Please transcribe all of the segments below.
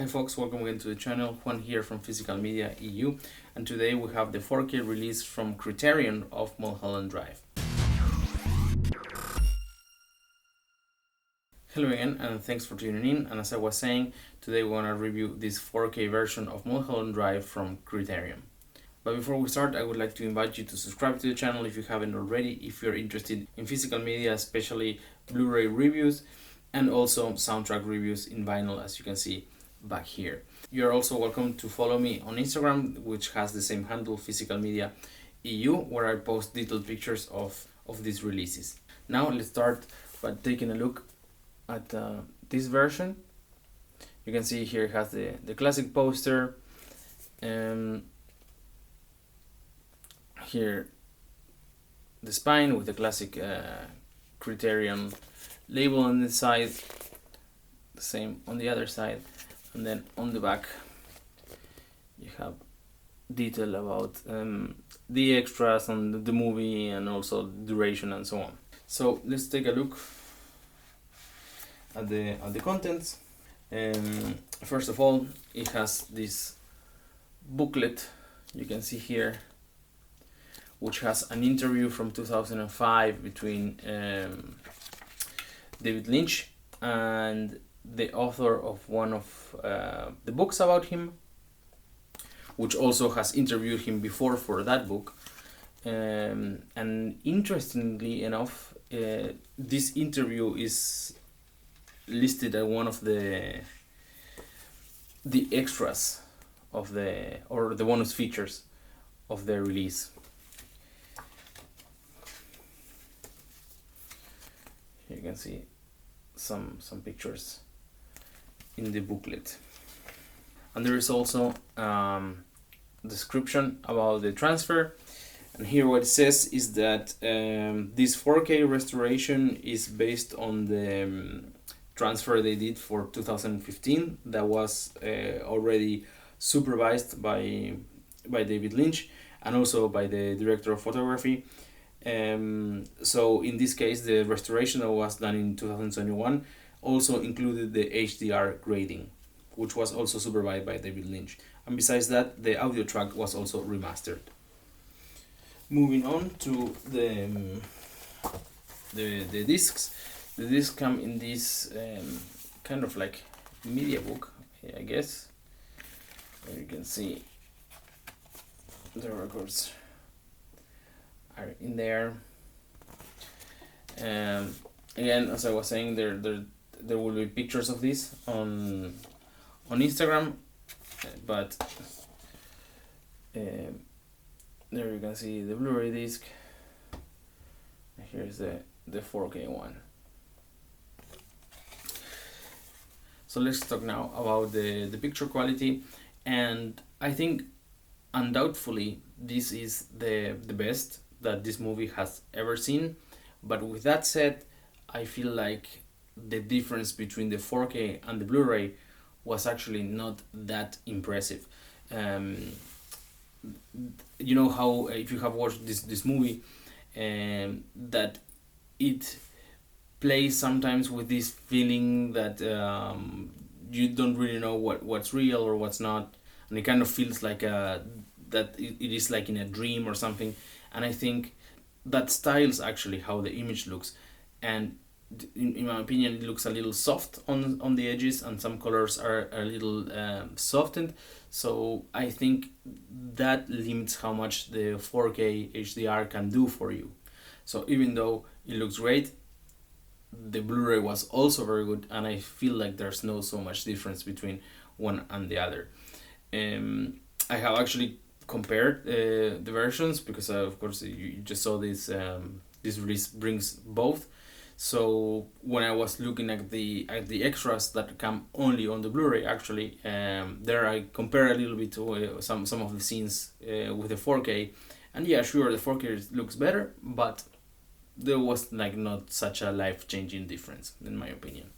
Hi folks, welcome again to the channel. Juan here from Physical Media EU, and today we have the 4K release from Criterion of Mulholland Drive. Hello again, and thanks for tuning in. And as I was saying, today we want to review this 4K version of Mulholland Drive from Criterion. But before we start, I would like to invite you to subscribe to the channel if you haven't already, if you're interested in physical media, especially Blu-ray reviews and also soundtrack reviews in vinyl, as you can see back here. You're also welcome to follow me on Instagram, which has the same handle, Physical Media EU, where I post detailed pictures of these releases. Now let's start by taking a look at this version. You can see here it has the classic poster, here the spine with the classic Criterion label on this side, the same on the other side, and then on the back you have detail about the extras on the movie and also duration and so on. So let's take a look at the contents. First of all, it has this booklet you can see here, which has an interview from 2005 between David Lynch and the author of one of the books about him, which also has interviewed him before for that book. And interestingly enough, this interview is listed as one of the extras of the bonus features of the release. Here you can see some pictures in the booklet, and there is also description about the transfer. And here what it says is that this 4K restoration is based on the transfer they did for 2015 that was already supervised by David Lynch and also by the director of photography. So in this case, the restoration that was done in 2021 also included the HDR grading, which was also supervised by David Lynch. And besides that, the audio track was also remastered. Moving on to the discs. The discs come in this kind of like media book, I guess. Where you can see the records are in there. Again, as I was saying, there will be pictures of this on Instagram, but there you can see the Blu-ray disc. Here's the 4K one. So let's talk now about the picture quality, and I think undoubtedly this is the best that this movie has ever seen. But with that said, I feel like the difference between the 4K and the Blu-ray was actually not that impressive. You know how if you have watched this movie, that it plays sometimes with this feeling that you don't really know what's real or what's not, and it kind of feels like that it is like in a dream or something. And I think that styles actually how the image looks, and in my opinion it looks a little soft on the edges, and some colors are a little softened. So I think that limits how much the 4K HDR can do for you. So even though it looks great, the Blu-ray was also very good, and I feel like there's no so much difference between one and the other. I have actually compared the versions because of course you just saw this this release brings both. So when I was looking at the extras that come only on the Blu-ray, actually there I compare a little bit to some of the scenes with the 4K, and yeah, sure, the 4K looks better, but there was like not such a life-changing difference in my opinion.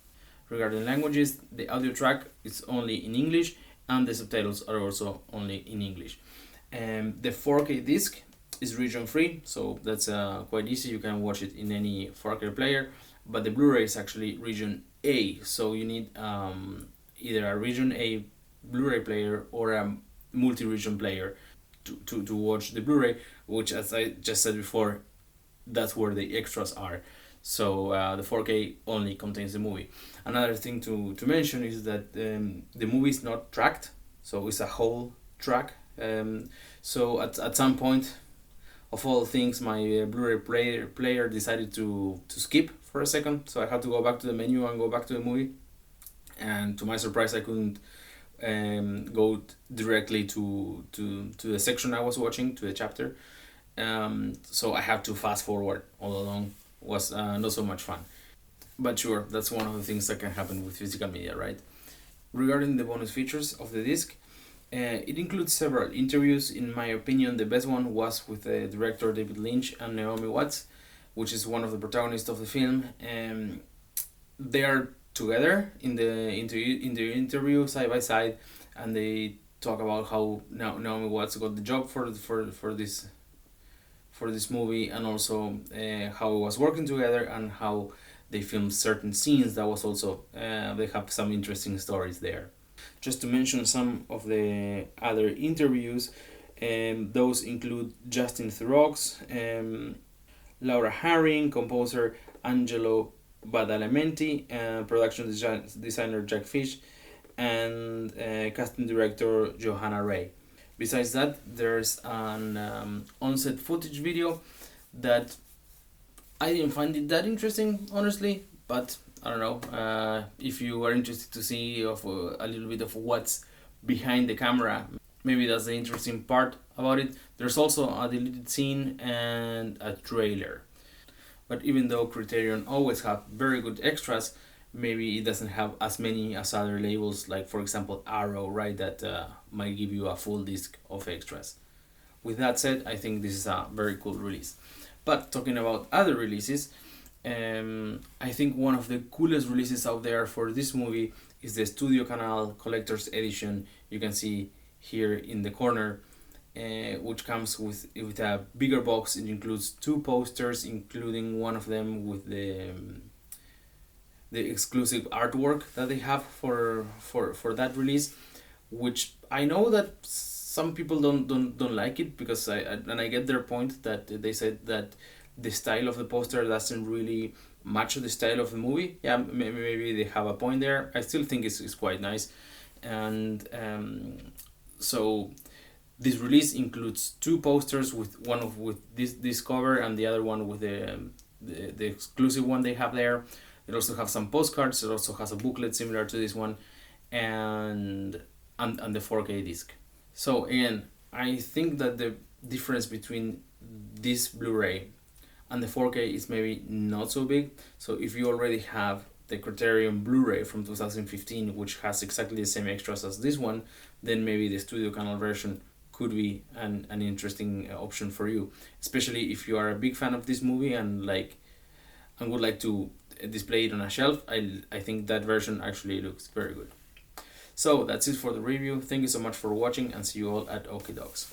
Regarding languages, the audio track is only in English and the subtitles are also only in English. The 4K disc is region free, so that's quite easy. You can watch it in any 4K player, but the Blu-ray is actually region A, so you need either a region A Blu-ray player or a multi-region player to watch the Blu-ray, which, as I just said before, that's where the extras are. So the 4K only contains the movie. Another thing to mention is that the movie is not tracked, so it's a whole track. So at some point, of all things, my Blu-ray player decided to skip for a second, so I had to go back to the menu and go back to the movie. And to my surprise, I couldn't go directly to the section I was watching, to the chapter. So I have to fast forward all along. Was not so much fun. But sure, that's one of the things that can happen with physical media, right? Regarding the bonus features of the disc, it includes several interviews. In my opinion, the best one was with the director David Lynch and Naomi Watts, which is one of the protagonists of the film. They are together in the interview side by side, and they talk about how Naomi Watts got the job for this movie, and also how it was working together and how they filmed certain scenes. That was also they have some interesting stories there. Just to mention some of the other interviews, those include Justin Theroux, Laura Haring, composer Angelo Badalamenti, production designer Jack Fish, and casting director Johanna Ray. Besides that, there's an on-set footage video that I didn't find it that interesting, honestly, but I don't know. If you are interested to see of a little bit of what's behind the camera, maybe that's the interesting part about it. There's also a deleted scene and a trailer. But even though Criterion always have very good extras, maybe it doesn't have as many as other labels, like for example Arrow, right, that might give you a full disc of extras. With that said, I think this is a very cool release. But talking about other releases, I think one of the coolest releases out there for this movie is the Studio Canal Collector's Edition. You can see here in the corner, which comes with a bigger box. It includes 2 posters, including one of them with the exclusive artwork that they have for that release, which I know that some people don't like it, because I get their point that they said that the style of the poster doesn't really match the style of the movie. Yeah, maybe they have a point there. I still think it's quite nice. And so this release includes 2 posters, with one with this cover and the other one with the exclusive one they have there. It also has some postcards. It also has a booklet similar to this one, and the 4K disc. So again, I think that the difference between this Blu-ray and the 4K is maybe not so big. So if you already have the Criterion Blu-ray from 2015, which has exactly the same extras as this one, then maybe the Studio Canal version could be an interesting option for you, especially if you are a big fan of this movie and would like to display it on a shelf. I think that version actually looks very good. So that's it for the review. Thank you so much for watching, and see you all at Okie Dogs.